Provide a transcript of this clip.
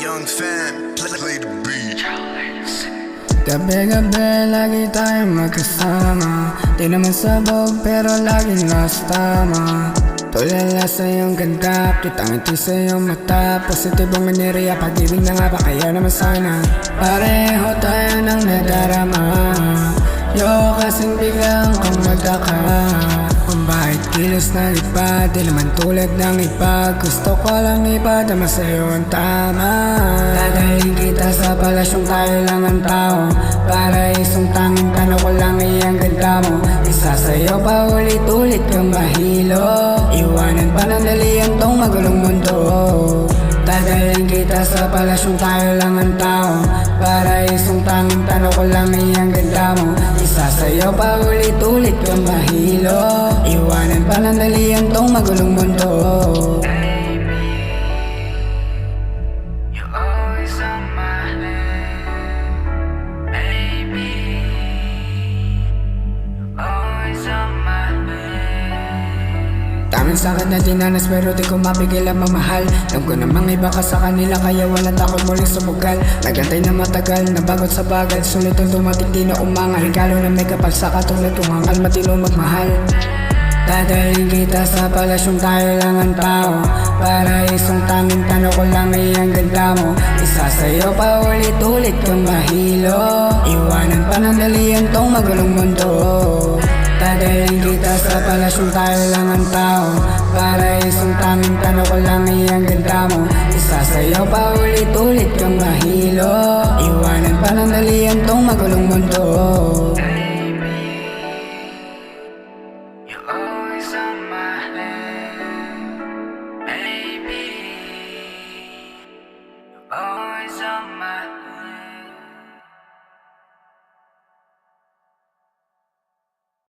Young fam, play the beat. Gabi-gabi, lagi tayong magkasama. Di naman sabog, pero laging lost tama. Tulala sa iyong ganda, kitang ngiti sa iyong mata. Positibong enerhiya, pag-ibig na nga ba, kaya naman sana pareho tayo ng nadarama. Yo, kasing biglang kang magdaka. Kung bakit kilos na iba, di naman tulad ng iba. Gusto ko lang ipadama sa'yo ang tama. Dadalhin kita sa palasyong tayo lang ang tao. Para isang tanging tanong ko lang iyang ganda mo. Isa sa'yo pa ulit-ulit kang mahilo. Iwanan pa ng dalian tong magulong mundo. Dadalhin kita sa palasyong tayo lang ang tao. Para isang tanging tanong ko lang iyang ganda mo. Isa sa'yo pa ulit-ulit kang mahilo. Iwanan pa ng dalian tong magulong mundo. Daming sakit na dinanas pero di ko mapigil ang mamahal. Alam ko namang iba ka sa kanila kaya walang takot muling sumugal. Nagantay na matagal, nabagot sa bagal. Sulit ang dumating di na umangal. Regalo na may kapal sa katulad kung hangal matino magmahal. Dadalhin kita sa palasyong tayo lang ang tao. Para isang tanging tanong ko lang iyang ganda mo. Isa sa'yo pa ulit-ulit kang mahilo. Iwanan pa ng dalian tong magulong mundo. Dadalhin kita sa palasyong tayo lang ang tao. Para isang tanging tanong ko lang iyang ganda mo. Isa sa'yo pa ulit-ulit kang mahilo. Iwanan pa ng dalian tong magulong mundo.